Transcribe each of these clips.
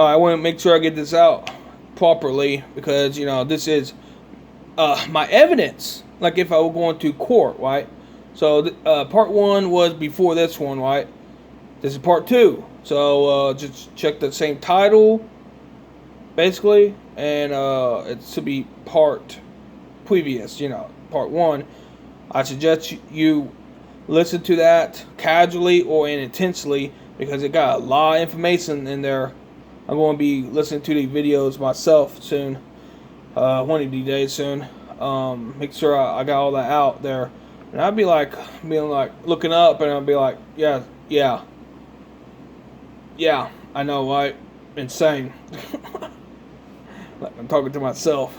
I want to make sure I get this out properly because, you know, this is my evidence. Like if I were going to court, right? So part 1 was before this one, right? This is part 2. So just check the same title, basically, and it should be part previous, you know, part 1. I suggest you listen to that casually or intensely because it got a lot of information in there. I'm going to be listening to these videos myself soon, one of these days soon. Make sure I got all that out there, and I'd be like, looking up, and I'd be like, yeah, I know, right? Insane. Like I'm talking to myself.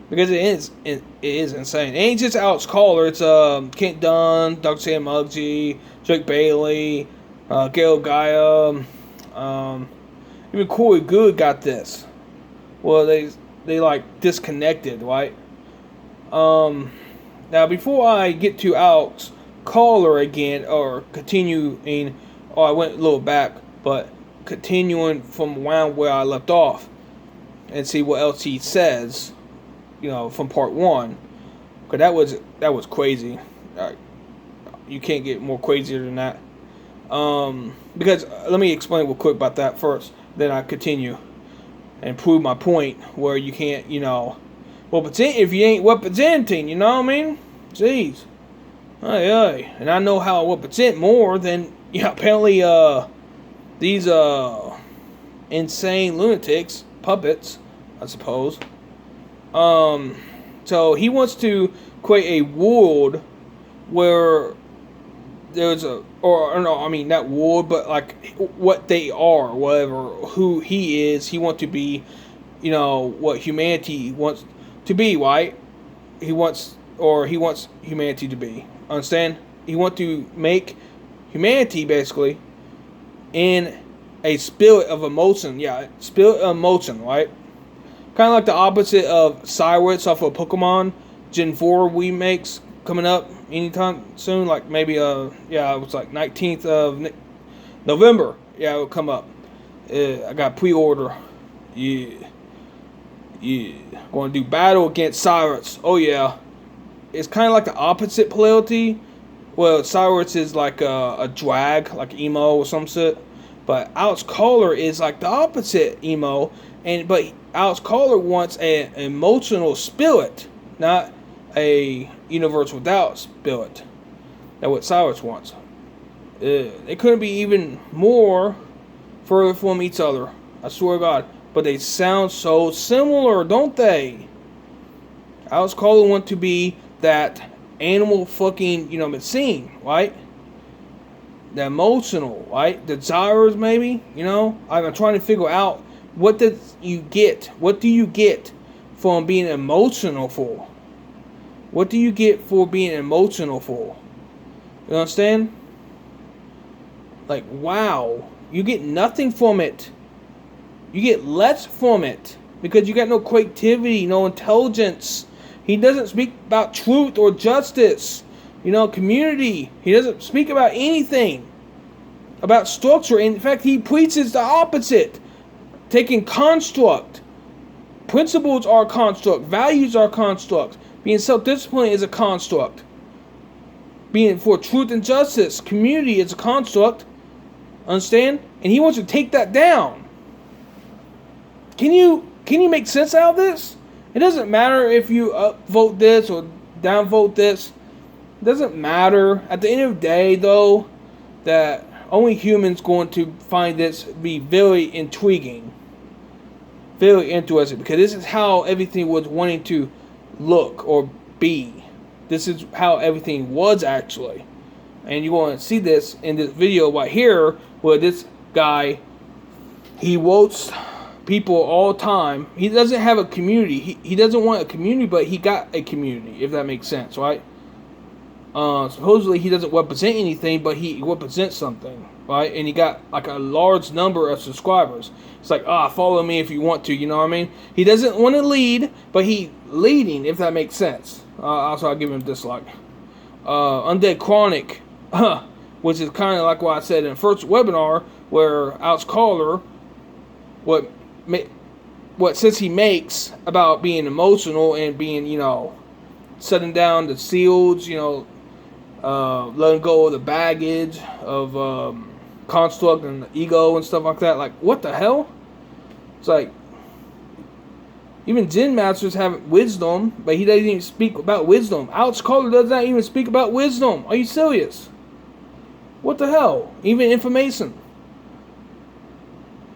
Because it is insane. It ain't just Alex Collier. It's Kent Dunn, Dr. Sam Muggsy, Jake Bailey, Gail Gaia, even Corey Good got this. Well, they like disconnected, right? Now before I get to Alex Collier again, or continuing, I went a little back, but continuing from around where I left off, and see what else he says. You know, from part 1, because that was crazy. You can't get more crazier than that. Because let me explain real quick about that first. Then I continue and prove my point where you can't, you know, represent if you ain't representing. You know what I mean? Jeez, hey. And I know how I represent more than apparently these insane lunatics, puppets, I suppose. So he wants to create a world where there's not world, but like what they are, whatever, who he is. He wants to be, you know, what humanity wants to be, right? He wants humanity to be. Understand? He wants to make humanity basically in a spirit of emotion. Yeah, spirit of emotion, right? Kind of like the opposite of Cyrus off of Pokemon Gen 4 remakes coming up anytime soon. Like maybe, it was like 19th of November. Yeah, it will come up. I got pre-order. Yeah. Going to do battle against Cyrus. Oh, yeah. It's kind of like the opposite polarity. Well, Cyrus is like a drag, like emo or some shit. But Alex Collier is like the opposite emo. But Alex Collier wants an emotional spirit, not a universe without spirit. That's what Cyrus wants. They couldn't be even more further from each other. I swear to God. But they sound so similar, don't they? Alex Collier wants to be that animal fucking, machine, right? The emotional, right? The desires, maybe, I'm trying to figure out what do you get from being emotional for? What do you get for being emotional for? You understand? Like, wow. You get nothing from it. You get less from it. Because you got no creativity, no intelligence. He doesn't speak about truth or justice. Community. He doesn't speak about anything. About structure. In fact, he preaches the opposite. Taking construct. Principles are construct. Values are construct. Being self-disciplined is a construct. Being for truth and justice. Community is a construct. Understand? And he wants to take that down. Can you make sense out of this? It doesn't matter if you upvote this or downvote this. It doesn't matter. At the end of the day, though, that only humans going to find this be very intriguing. Very interesting. Because this is how everything was wanting to look or be. This is how everything was actually. And you're going to see this in this video right here, where this guy, he votes people all the time. He doesn't have a community. He doesn't want a community, but he got a community, if that makes sense, right? Supposedly he doesn't represent anything, but he represents something, right? And he got like a large number of subscribers. It's like, follow me if you want to, you know what I mean? He doesn't want to lead, but he leading, if that makes sense. Also, I'll give him a dislike. Undead Chronic, which is kind of like what I said in the first webinar, where Alex Collier what what sense he makes about being emotional and being, shutting down the seals, letting go of the baggage of construct and the ego and stuff like that. Like, what the hell? It's like, even Zen masters have wisdom, but he doesn't even speak about wisdom. Alex Collier does not even speak about wisdom. Are you serious? What the hell? Even information.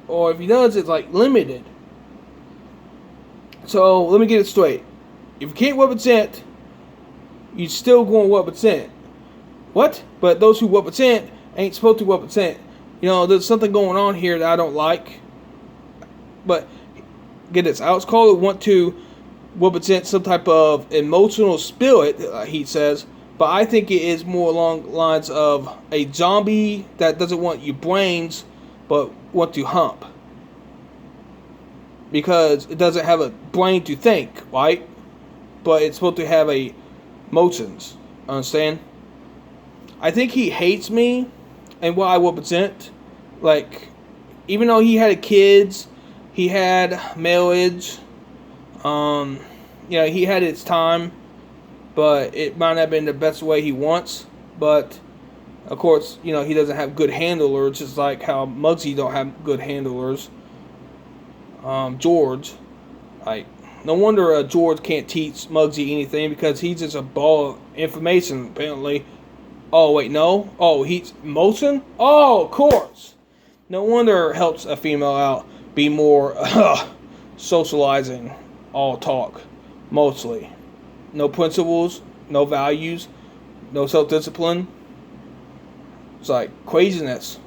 Or if he does, it's like limited. So let me get it straight. If you can't represent, you still going to represent. What? But those who represent ain't supposed to represent. There's something going on here that I don't like. But get this, Alex Collier want to represent some type of emotional spirit, he says, but I think it is more along the lines of a zombie that doesn't want your brains, but want to hump. Because it doesn't have a brain to think, right? But it's supposed to have emotions, understand? I think he hates me and what I represent. Like, even though he had kids, he had marriage, he had his time, but it might not have been the best way he wants. But, of course, he doesn't have good handlers, just like how Muggsy don't have good handlers. George, no wonder George can't teach Muggsy anything, because he's just a ball of information, apparently. Oh, wait, no? Oh, he's motion? Oh, of course. No wonder it helps a female out be more socializing, all talk, mostly. No principles, no values, no self-discipline. It's like craziness.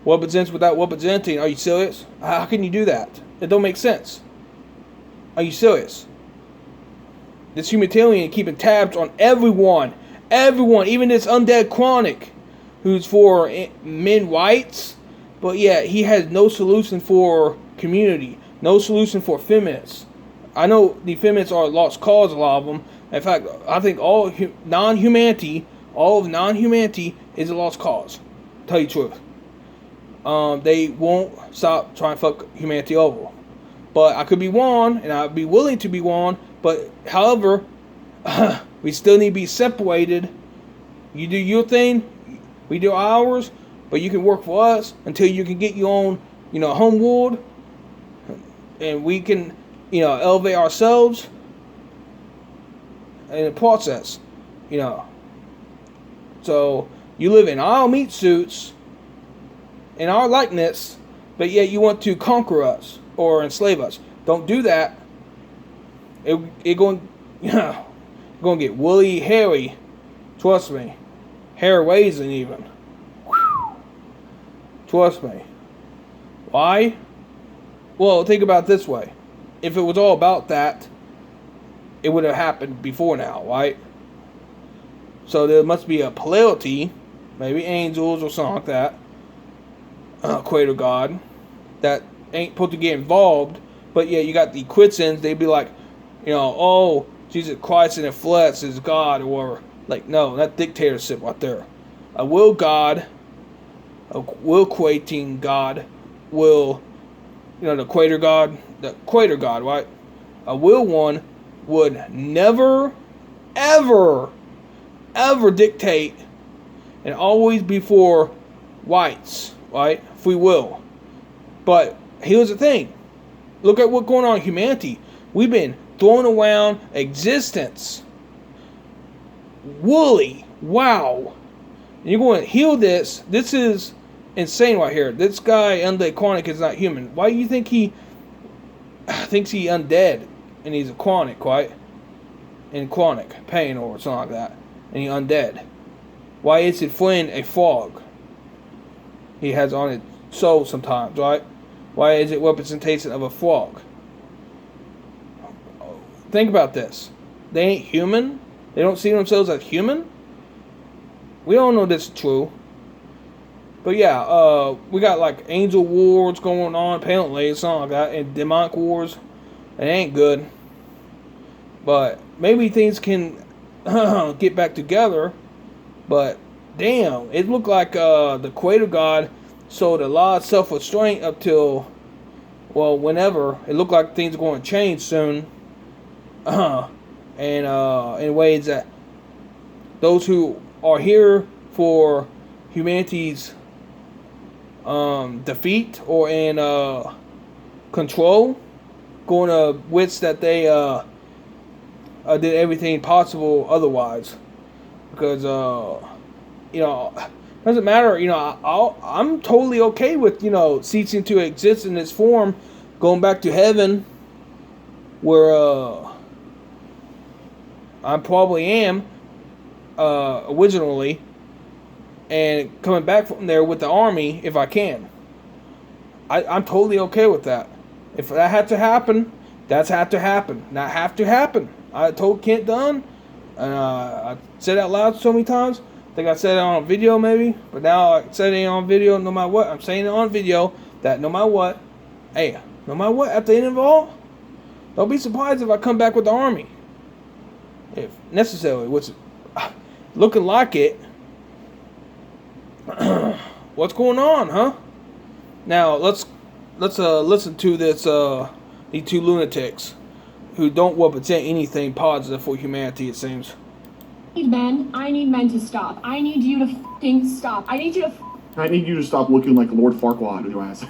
Represents without representing. Are you serious? How can you do that? It don't make sense. Are you serious? This humanitarian keeping tabs on everyone. Everyone, even this undead chronic, who's for men rights. But yeah, he has no solution for community. No solution for feminists. I know the feminists are a lost cause, a lot of them. In fact, I think all of non-humanity is a lost cause. Tell you the truth. They won't stop trying to fuck humanity over. But I could be wrong, and I'd be willing to be wrong. But, however, we still need to be separated. You do your thing, we do ours, but you can work for us until you can get your own, home world, and we can, elevate ourselves in the process, So, you live in our meat suits, in our likeness, but yet you want to conquer us or enslave us. Don't do that. It going to get woolly, hairy. Trust me. Hair raising even. Trust me. Why? Well, think about it this way. If it was all about that, it would have happened before now, right? So there must be a polarity, maybe angels or something like that, Creator God, that ain't supposed to get involved, but yeah, you got the Quitsins, they'd be like, oh, Jesus Christ in the flesh is God, or like, no, that dictatorship right there. A will God, a will creating God, will, the Creator God, right? A will one would never, ever, ever dictate and always be for whites, right? Free will. But here's the thing. Look at what's going on in humanity. We've been throwing around existence. Woolly. Wow. And you're going to heal this. This is insane right here. This guy, Undead Chronic, is not human. Why do you think he thinks he undead? And he's a chronic, right? In chronic pain or something like that. And he undead. Why is his friend a frog? He has on his soul sometimes, right? Why is it representation of a frog? Think about this. They ain't human. They don't see themselves as human. We don't know this is true. But yeah, we got like angel wars going on, apparently, something like that, and demonic wars. It ain't good. But maybe things can get back together. But damn, it looked like the Creator God showed a lot of self-restraint up till, well, whenever it looked like things are going to change soon, and in ways that those who are here for humanity's defeat or in control, going to wits that they did everything possible otherwise, because doesn't matter. I'm totally okay with ceasing to exist in this form, going back to heaven, where I probably am originally, and coming back from there with the army if I can. I'm totally okay with that. If that had to happen, that's had to happen. Not have to happen. I told Kent Dunn, and I said it out loud so many times. I think I said it on video maybe, but now I said it on video no matter what. I'm saying it on video that no matter what, hey, no matter what, at the end of it all, don't be surprised if I come back with the army. If necessary, which looking like it. What's going on, huh? Now let's listen to this these two lunatics who don't represent anything positive for humanity, it seems. I need men to stop. I need you to f***ing stop. I need you to stop looking like Lord Farquaad with your ass.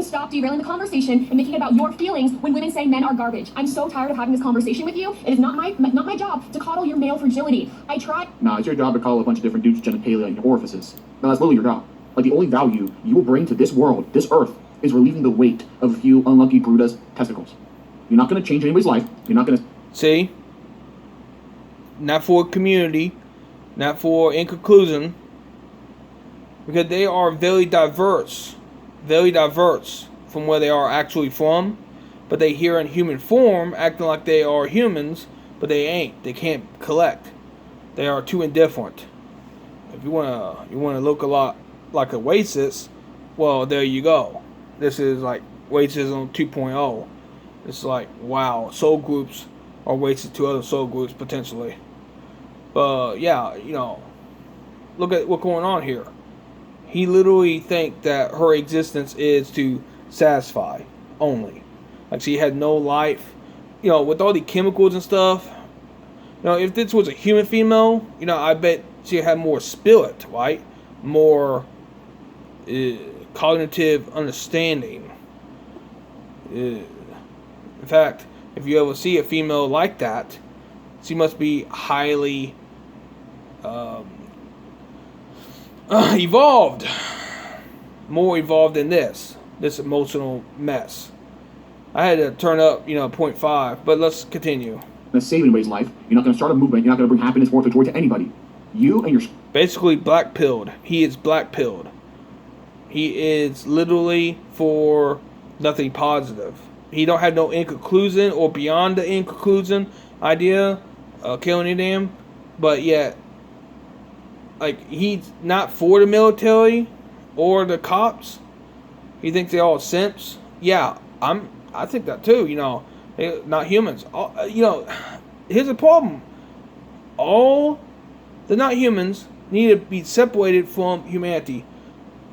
Stop derailing the conversation and making it about your feelings when women say men are garbage. I'm so tired of having this conversation with you. It is not my job to coddle your male fragility. I try. Nah, it's your job to coddle a bunch of different dudes' genitalia and your orifices. No, that's literally your job. Like, the only value you will bring to this world, this earth, is relieving the weight of a few unlucky Bruda's testicles. You're not going to change anybody's life. You're not going to... See? Not for community. Not for in conclusion. Because they are very diverse from where they are actually from. But they here in human form, acting like they are humans, but they ain't. They can't collect. They are too indifferent. If you wanna look a lot like a racist, well, there you go. This is like racism 2.0. It's like, wow, soul groups are racist to other soul groups potentially. But yeah, look at what's going on here. He literally think that her existence is to satisfy only. Like she had no life. With all the chemicals and stuff. If this was a human female, I bet she had more spirit, right? More cognitive understanding. In fact, if you ever see a female like that, she must be highly evolved. More evolved than this emotional mess. I had to turn up, 0.5, but let's continue. To save anybody's life. You're not going to start a movement. You're not going to bring happiness or joy to anybody. You and your... Basically black-pilled. He is black-pilled. He is literally for nothing positive. He don't have no in-conclusion or beyond the in-conclusion idea. Killing them. But yet, like, he's not for the military or the cops. He thinks they're all simps. Yeah, I think that too, They're not humans. Here's the problem. All the not humans need to be separated from humanity.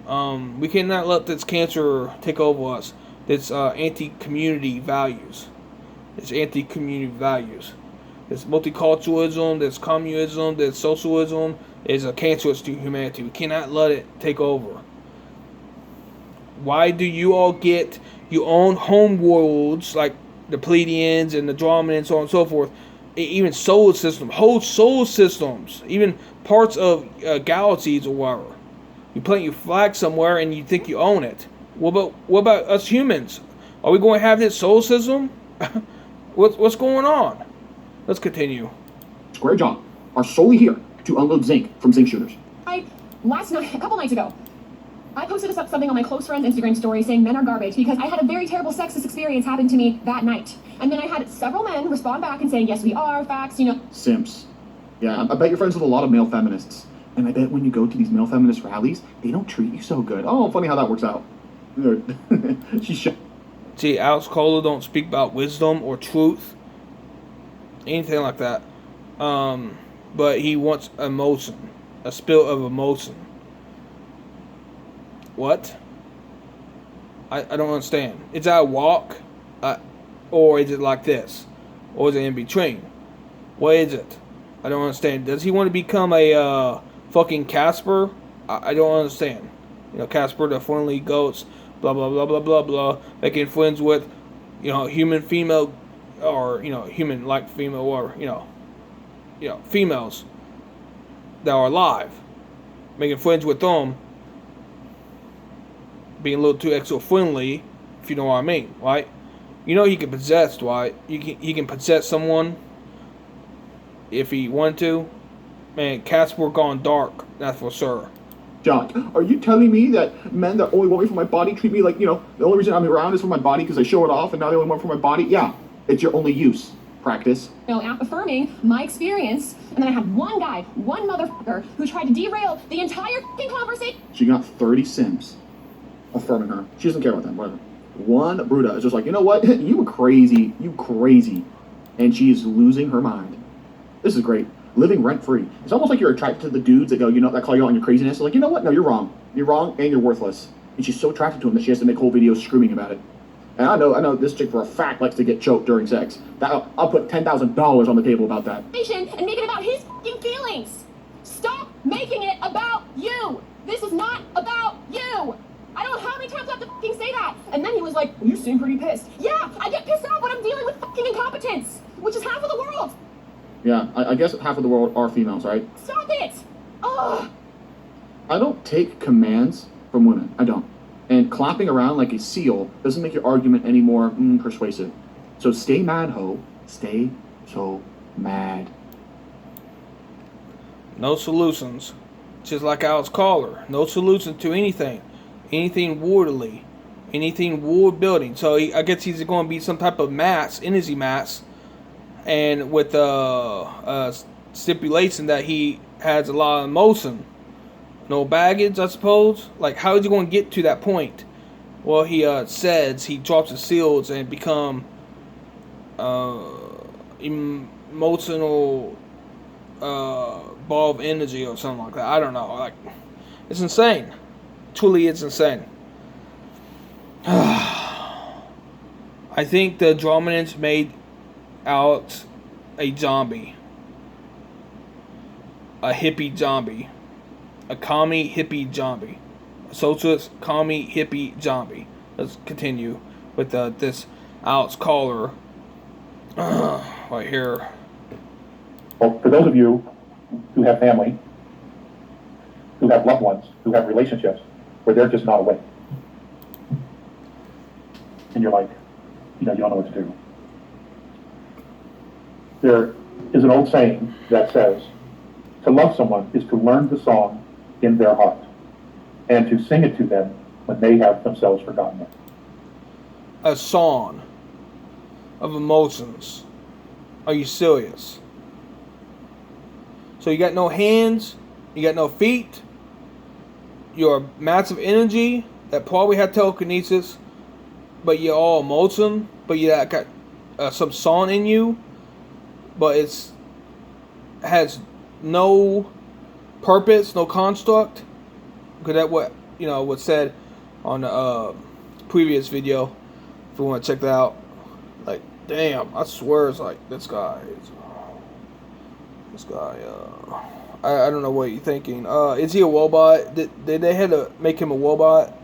We cannot let this cancer take over us. This anti-community values. It's anti-community values. This multiculturalism, this communism, this socialism is a cancerous to humanity. We cannot let it take over. Why do you all get your own home worlds like the Pleiadians and the Andromadans and so on and so forth? Even solar systems, whole solar systems, even parts of galaxies or whatever. You plant your flag somewhere and you think you own it. What about us humans? Are we going to have this solar system? What's going on? Let's continue. Square Jaw are solely here to unload zinc from zinc shooters. A couple nights ago, I posted something on my close friend's Instagram story saying men are garbage because I had a very terrible sexist experience happen to me that night. And then I had several men respond back and saying, yes, we are, facts, Simps. Yeah, I bet you're friends with a lot of male feminists. And I bet when you go to these male feminist rallies, they don't treat you so good. Oh, funny how that works out. See, Alex Collier don't speak about wisdom or truth. Anything like that. But he wants emotion. A spill of emotion. What? I don't understand. Is that a walk? Or is it like this? Or is it in between? What is it? I don't understand. Does he want to become a fucking Casper? I don't understand. You know, Casper the friendly goats, blah blah blah blah blah blah, making friends with, you know, human female, or you know, human like female, or you know, females that are alive, making friends with them, being a little too extra friendly, if you know what I mean, right? You know he can possess, right? He can possess someone if he wanted to. Man, Casper gone dark, that's for sure. John, are you telling me that men that only want me for my body treat me like, you know, the only reason I'm around is for my body because I show it off and now they only want for my body? Yeah, it's your only use. Practice. You know, affirming my experience, and then I had one guy, one motherfucker, who tried to derail the entire fucking conversation. She got 30 Sims affirming her. She doesn't care about them, whatever. One Bruta is just like, you know what? You crazy. You crazy. And she's losing her mind. This is great. Living rent-free. It's almost like you're attracted to the dudes that go, you know, that call you out on your craziness. It's like, you know what? No, you're wrong. You're wrong and you're worthless. And she's so attracted to him that she has to make whole videos screaming about it. And I know this chick for a fact likes to get choked during sex. I'll put $10,000 on the table about that. And make it about his fucking feelings. Stop making it about you. This is not about you. I don't know how many times I have to fucking say that. And then he was like, well, you seem pretty pissed. Yeah, I get pissed off when I'm dealing with fucking incompetence, which is half of the world. Yeah, I guess half of the world are females, right? Stop it! Ugh! I don't take commands from women. I don't. And clapping around like a seal doesn't make your argument any more persuasive. So stay mad, ho. Stay so mad. No solutions. Just like Alex Collier. No solution to anything. Anything worldly. Anything world building. So I guess he's going to be some type of mass, energy mass. And with stipulation that he has a lot of emotion. No baggage, I suppose. Like, how is he going to get to that point? Well, he says he drops his shields and become emotional ball of energy or something like that. I don't know. Like, it's insane. Truly, it's insane. I think the Andromadans made out a zombie. A hippie zombie. A commie hippie zombie. A socialist commie hippie zombie. Let's continue with this Alex Collier right here. Well, for those of you who have family, who have loved ones, who have relationships where they're just not awake, and you're like, you don't know what to do. There is an old saying that says, to love someone is to learn the song in their heart and to sing it to them when they have themselves forgotten it. A song of emotions. Are you serious? So you got no hands, you got no feet, you're massive energy that probably had telekinesis, but you're all emotion, but you got some song in you, but has no purpose, no construct. Because that what was said on the previous video. If you want to check that out, like, damn, I swear it's like this guy. I don't know what you're thinking. Is he a robot? Did they had to make him a robot?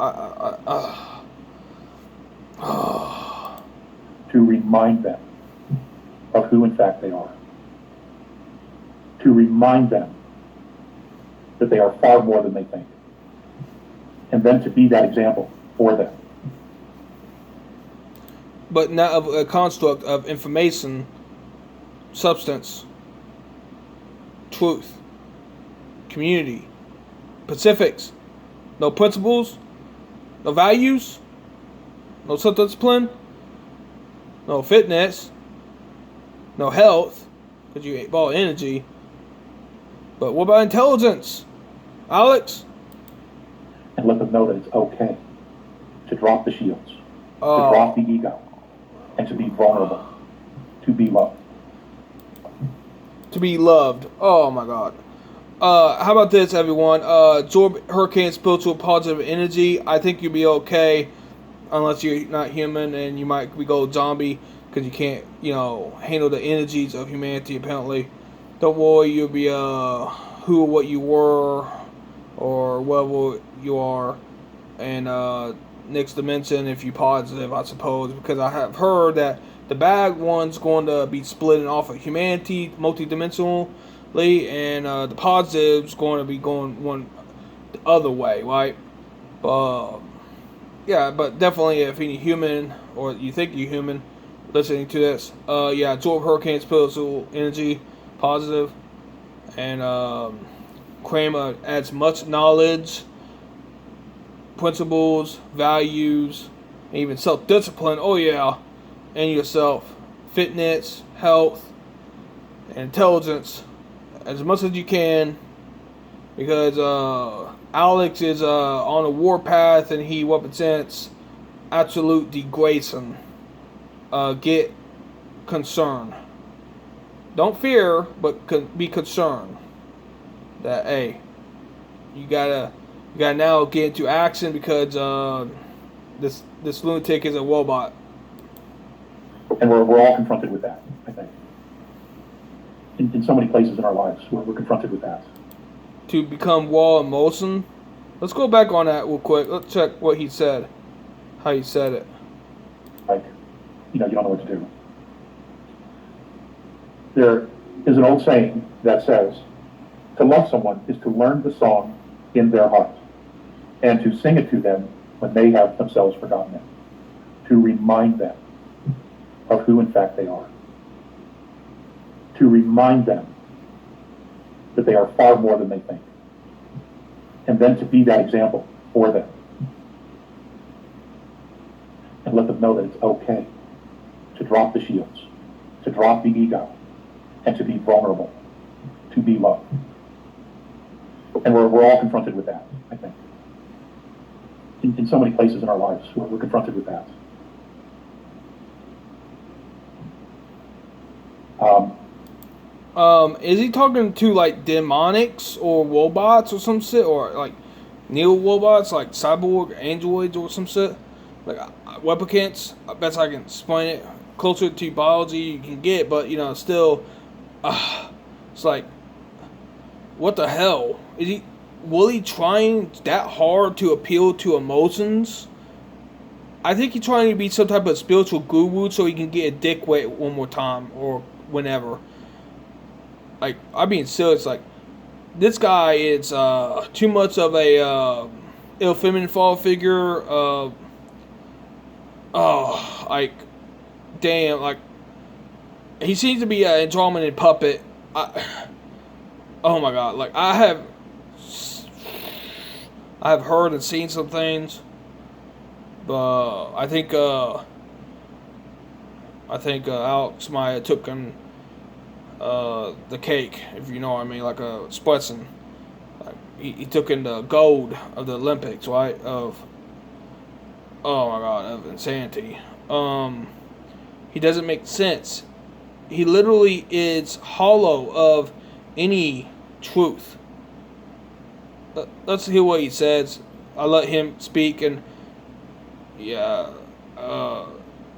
To remind them of who in fact they are. To remind them that they are far more than they think. And then to be that example for them. But not of a construct of information, substance, truth, community, Pacifics, no principles, no values, no self-discipline, no fitness, no health, because you ate ball energy. But what about intelligence, Alex? And let them know that it's okay to drop the shields, to drop the ego, and to be vulnerable, to be loved. To be loved. Oh my God. How about this, everyone? Absorb hurricane spiritual positive energy. I think you'll be okay, unless you're not human and you might go zombie because you can't, handle the energies of humanity. Apparently, don't worry. You'll be who or what you were, or whatever you are, and next dimension if you positive, I suppose, because I have heard that the bad one's going to be splitting off of humanity multidimensionally, and the positive's going to be going one the other way, right? Yeah, but definitely if you're human or you think you're human, listening to this, absorb hurricane spiritual energy, positive, and cram as much knowledge, principles, values, and even self-discipline. Oh yeah, and yourself, fitness, health, and intelligence, as much as you can, because Alex is on a warpath and he represents absolute degradation. Get concerned. Don't fear, but be concerned. That hey, you gotta now get into action because this lunatic is a robot. And we're all confronted with that, I think. In so many places in our lives, we're confronted with that. To become raw emotion. Let's go back on that real quick. Let's check what he said. How he said it. Like, you don't know what to do. There is an old saying that says, to love someone is to learn the song in their heart and to sing it to them when they have themselves forgotten it. To remind them of who in fact they are. To remind them that they are far more than they think. And then to be that example for them. And let them know that it's okay to drop the shields, to drop the ego, and to be vulnerable, to be loved. And we're all confronted with that, I think. In so many places in our lives, we're confronted with that. Is he talking to like demonics or robots or some shit, or like neo robots like cyborg androids or some shit, like replicants? I bet I can explain it closer to biology you can get, but still, it's like, what the hell is he really trying that hard to appeal to emotions? I think he's trying to be some type of spiritual guru so he can get a dick wet one more time or whenever. Like, I'm being serious. Like, this guy is too much of a ill-feminine fall figure. Like, damn. Like, he seems to be an Andromadan puppet. Oh my god. Like, I have heard and seen some things, but I think Alex Maya took him. The cake, if you know what I mean, like a Splitson. Like he took in the gold of the Olympics, right? Of insanity. He doesn't make sense. He literally is hollow of any truth. Let's hear what he says. I let him speak, and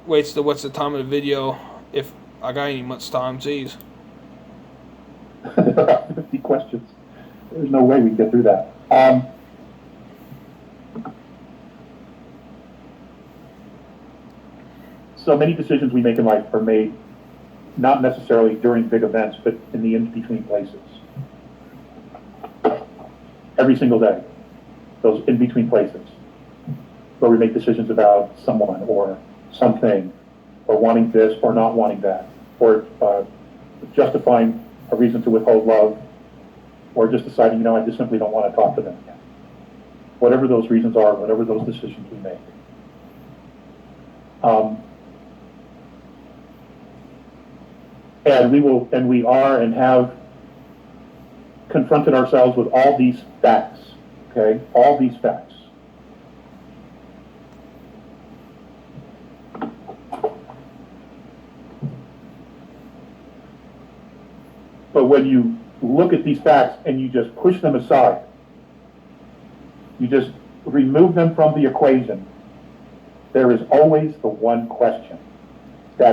what's the time of the video? If I got any much time, jeez. 50 questions. There's no way we can get through that. So many decisions we make in life are made not necessarily during big events, but in the in-between places. Every single day, those in-between places, where we make decisions about someone or something, or wanting this or not wanting that, or justifying a reason to withhold love, or just deciding, I just simply don't want to talk to them again. Whatever those reasons are, whatever those decisions we make. And we are and have confronted ourselves with all these facts, okay? All these facts. But when you look at these facts and you just push them aside, you just remove them from the equation, there is always the one question.